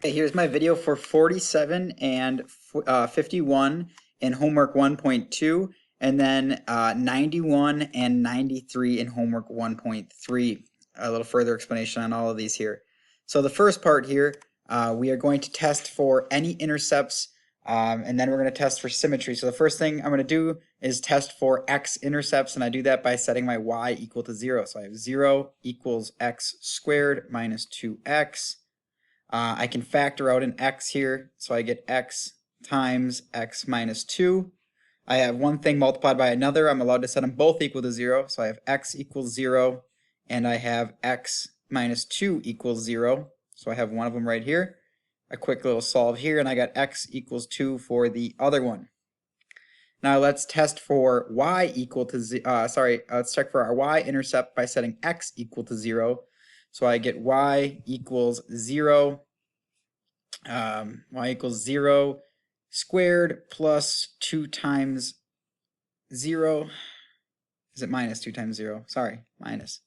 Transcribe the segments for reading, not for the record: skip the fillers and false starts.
Okay, here's my video for 47 and 51 in homework 1.2, and then 91 and 93 in homework 1.3. A little further explanation on all of these here. So the first part here, we are going to test for any intercepts, and then we're going to test for symmetry. So the first thing I'm going to do is test for X intercepts, and I do that by setting my Y equal to 0. So I have 0 equals X squared minus 2X. I can factor out an x here, so I get x times x minus 2. I have one thing multiplied by another. I'm allowed to set them both equal to 0, so I have x equals 0, and I have x minus 2 equals 0, so I have one of them right here. A quick little solve here, and I got x equals 2 for the other one. Now let's test for y equal to let's check for our y-intercept by setting x equal to 0. So I get y equals 0, y equals 0 squared plus 2 times 0. Is it minus 2 times 0? Sorry, minus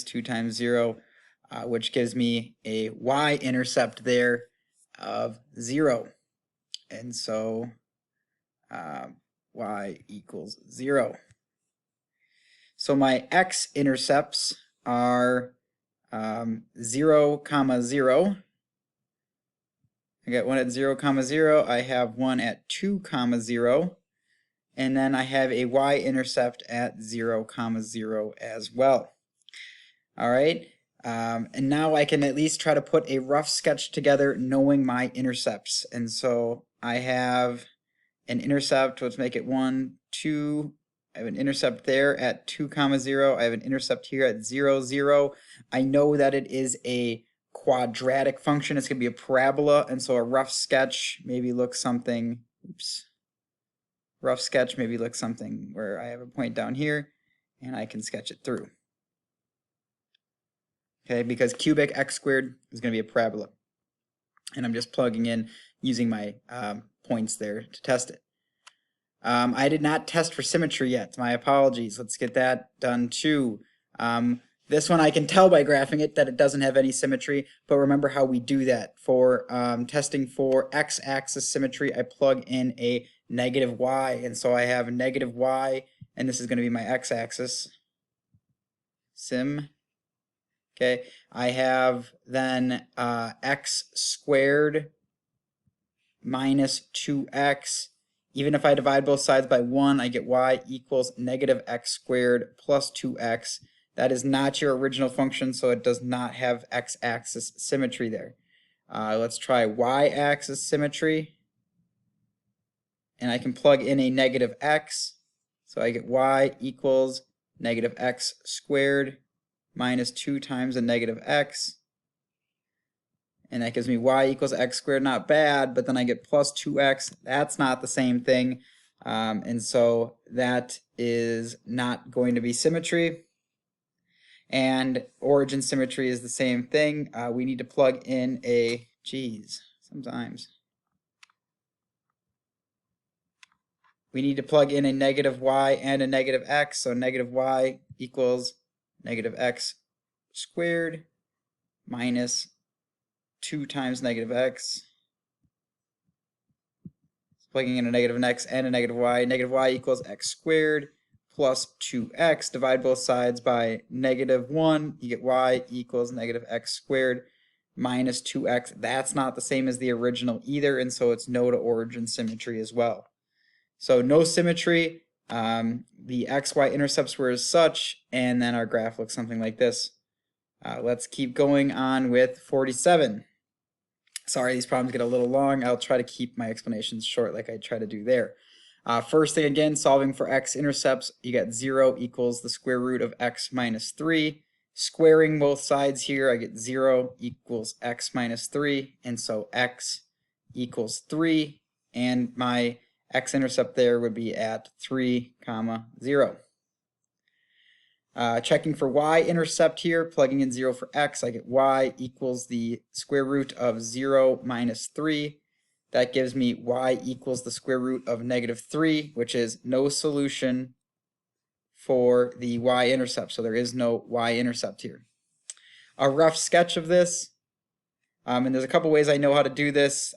2 times 0, which gives me a y-intercept there of 0. And so y equals 0. So my x-intercepts are 0, 0. I got one at 0, 0. I have one at 2, 0. And then I have a y-intercept at 0, 0 as well. All right. And now I can at least try to put a rough sketch together knowing my intercepts. And so I have an intercept. Let's make it 1, 2. I have an intercept there at 2, 0. I have an intercept here at 0, 0. I know that it is a quadratic function. It's going to be a parabola, and so a rough sketch maybe looks something, rough sketch maybe looks something where I have a point down here, and I can sketch it through. Okay, because cubic x squared is going to be a parabola. And I'm just plugging in using my points there to test it. I did not test for symmetry yet. My apologies. Let's get that done too. This one I can tell by graphing it that it doesn't have any symmetry, but remember how we do that. For testing for x-axis symmetry, I plug in a negative y, and so I have a negative y, and this is going to be my x-axis. Sim. Okay, I have then x squared minus 2x. Even if I divide both sides by 1, I get y equals negative x squared plus 2x. That is not your original function, so it does not have x-axis symmetry there. Let's try y-axis symmetry. And I can plug in a negative x. So I get y equals negative x squared minus 2 times a negative x. And that gives me y equals x squared, not bad, but then I get plus 2x. That's not the same thing. And so that is not going to be symmetry. And origin symmetry is the same thing. We need to plug in a, sometimes. We need to plug in a negative y and a negative x. So negative y equals negative x squared minus 2 times negative x. Plugging in a negative x and a negative y. Negative y equals x squared plus 2x. Divide both sides by negative 1. You get y equals negative x squared minus 2x. That's not the same as the original either, and so it's no to origin symmetry as well. So no symmetry. The xy intercepts were as such, and then our graph looks something like this. Let's keep going on with 47. Sorry, these problems get a little long. I'll try to keep my explanations short like I try to do there. First thing again, solving for x-intercepts, you get 0 equals the square root of x minus 3. Squaring both sides here, I get 0 equals x minus 3, and so x equals 3, and my x-intercept there would be at 3, 0. Checking for y-intercept here, plugging in 0 for x, I get y equals the square root of 0 minus 3. That gives me y equals the square root of negative 3, which is no solution for the y-intercept. So there is no y-intercept here. A rough sketch of this, And there's a couple ways I know how to do this,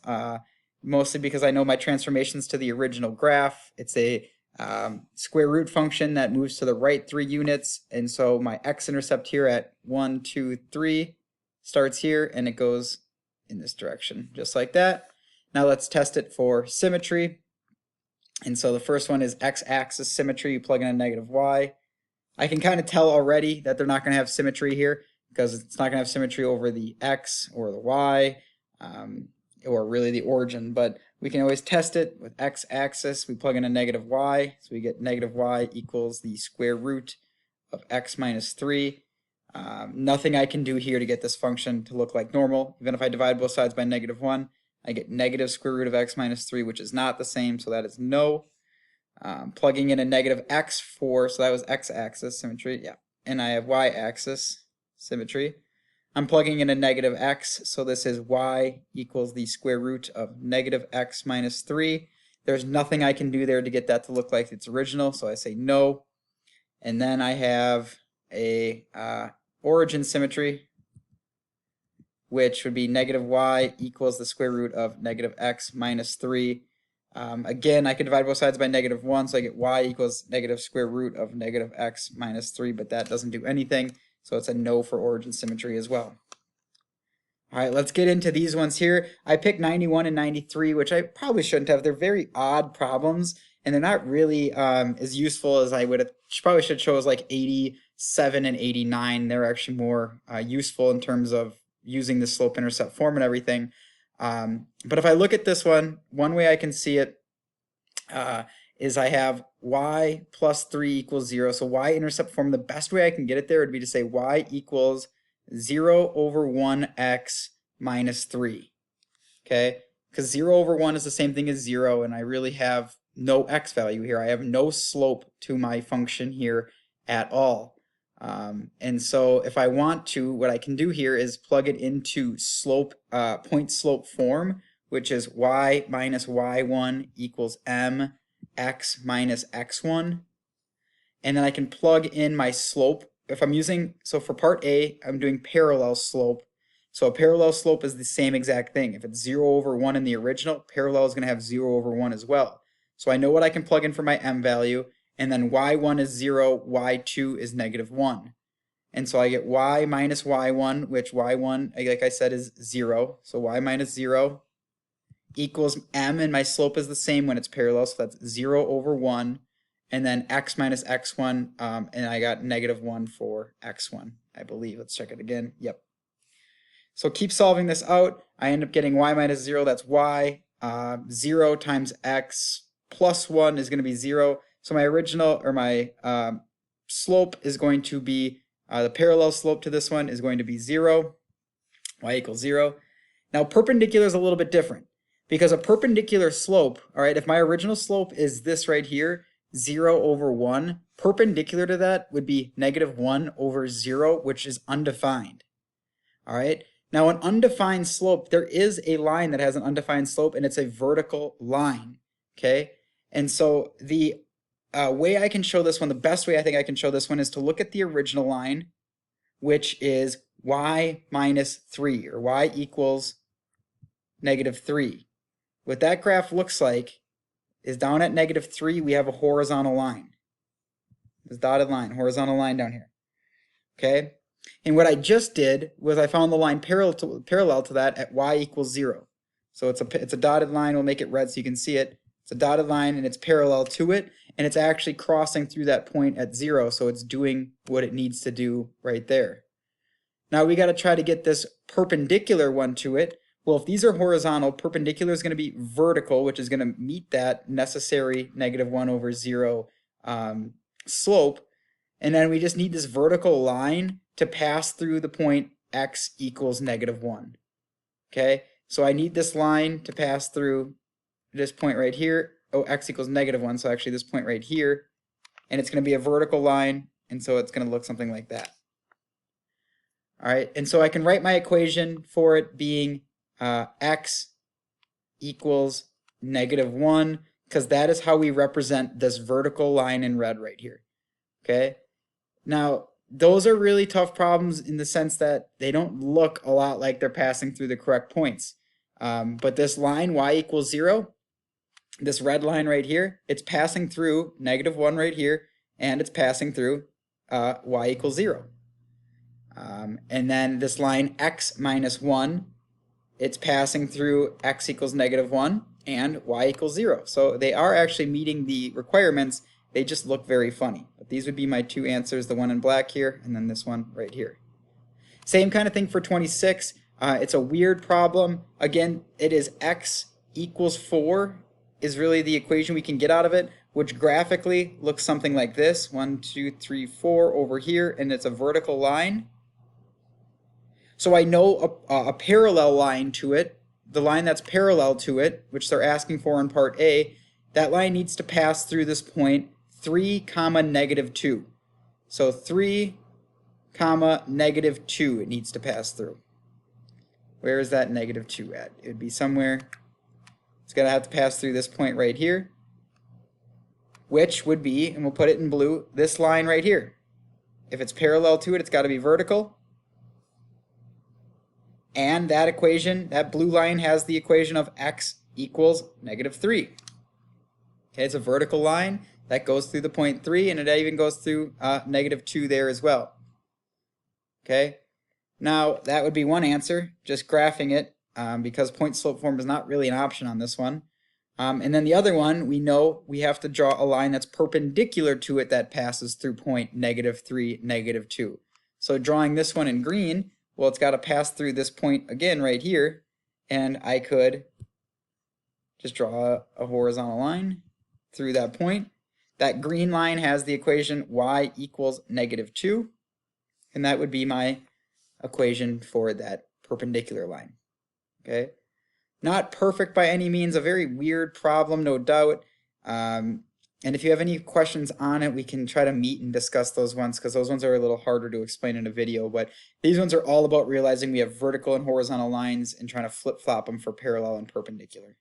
mostly because I know my transformations to the original graph. It's a square root function that moves to the right 3 units, and so my x-intercept here at 1, 2, 3 starts here, and it goes in this direction, just like that. Now let's test it for symmetry. And so the first one is x-axis symmetry. You plug in a negative y. I can kind of tell already that they're not going to have symmetry here because it's not going to have symmetry over the x or the y, or really the origin. But we can always test it with x-axis. We plug in a negative y, so we get negative y equals the square root of x minus 3. Nothing I can do here to get this function to look like normal. Even if I divide both sides by negative 1, I get negative square root of x minus 3, which is not the same, so that is no. Plugging in a negative x for, so that was x-axis symmetry, yeah. And I have y-axis symmetry. I'm plugging in a negative x, so this is y equals the square root of negative x minus 3. There's nothing I can do there to get that to look like its original, so I say no. And then I have a origin symmetry, which would be negative y equals the square root of negative x minus 3. Again, I can divide both sides by negative 1, so I get y equals negative square root of negative x minus 3, but that doesn't do anything, so it's a no for origin symmetry as well. All right, let's get into these ones here. I picked 91 and 93, which I probably shouldn't have. They're very odd problems, and they're not really as useful as I would have. Probably should chose like 87 and 89. They're actually more useful in terms of using the slope-intercept form and everything. But if I look at this one way I can see it is I have y plus 3 equals 0. So y-intercept form, the best way I can get it there would be to say y equals 0 over 1x minus 3. Okay? Because 0 over 1 is the same thing as 0, and I really have no x value here. I have no slope to my function here at all. And so if I want to, what I can do here is plug it into slope, point slope form, which is y minus y1 equals mx minus x1. And then I can plug in my slope. If I'm using, so for part A, I'm doing parallel slope. So a parallel slope is the same exact thing. If it's 0 over 1 in the original, parallel is going to have 0 over 1 as well. So I know what I can plug in for my m value. And then y1 is 0, y2 is negative 1. And so I get y minus y1, which y1, like I said, is 0. So y minus 0 equals m, and my slope is the same when it's parallel, so that's 0 over 1. And then x minus x1, and I got negative 1 for x1, I believe. Let's check it again. Yep. So keep solving this out. I end up getting y minus 0, that's y. 0 times x plus 1 is going to be 0. So my original, or my slope is going to be, the parallel slope to this one is going to be 0, y equals 0. Now perpendicular is a little bit different, because a perpendicular slope, all right, if my original slope is this right here, 0 over 1, perpendicular to that would be negative 1 over 0, which is undefined. All right, now an undefined slope, there is a line that has an undefined slope, and it's a vertical line, okay? And so the way I can show this one, the best way I think I can show this one is to look at the original line, which is y minus 3, or y equals negative 3. What that graph looks like is down at negative 3, we have a horizontal line. This dotted line, horizontal line down here. Okay? And what I just did was I found the line parallel to that at y equals 0. So it's a dotted line. We'll make it red so you can see it. It's a dotted line, and it's parallel to it, and it's actually crossing through that point at 0, so it's doing what it needs to do right there. Now we got to try to get this perpendicular one to it. Well, if these are horizontal, perpendicular is going to be vertical, which is going to meet that necessary negative 1 over 0 slope. And then we just need this vertical line to pass through the point x equals negative 1. Okay, so I need this line to pass through this point right here. Oh, x equals negative 1, so actually this point right here. And it's going to be a vertical line, and so it's going to look something like that. All right, and so I can write my equation for it being x equals negative 1, because that is how we represent this vertical line in red right here. Okay, now those are really tough problems in the sense that they don't look a lot like they're passing through the correct points. But this line, y equals 0, this red line right here, it's passing through -1 right here, and it's passing through y equals 0. And then this line x minus 1, it's passing through x equals -1 and y equals 0. So they are actually meeting the requirements. They just look very funny. But these would be my two answers, the one in black here and then this one right here. Same kind of thing for 26. It's a weird problem. Again, it is x equals 4 is really the equation we can get out of it, which graphically looks something like this. 1, 2, 3, 4 over here, and it's a vertical line. So I know a parallel line to it, the line that's parallel to it, which they're asking for in part A, that line needs to pass through this point 3, -2. So 3, -2 it needs to pass through. Where is that -2 at? It would be somewhere, it's going to have to pass through this point right here, which would be, and we'll put it in blue, this line right here. If it's parallel to it, it's got to be vertical. And that equation, that blue line has the equation of x equals -3. Okay, it's a vertical line that goes through the point 3, and it even goes through -2 there as well. Okay, now that would be one answer, just graphing it, because point slope form is not really an option on this one. And then the other one, we know we have to draw a line that's perpendicular to it that passes through point -3, -2. So drawing this one in green, well, it's got to pass through this point again right here, and I could just draw a horizontal line through that point. That green line has the equation y equals -2, and that would be my equation for that perpendicular line. Okay, not perfect by any means, a very weird problem, no doubt. And if you have any questions on it, we can try to meet and discuss those ones, because those ones are a little harder to explain in a video. But these ones are all about realizing we have vertical and horizontal lines and trying to flip-flop them for parallel and perpendicular.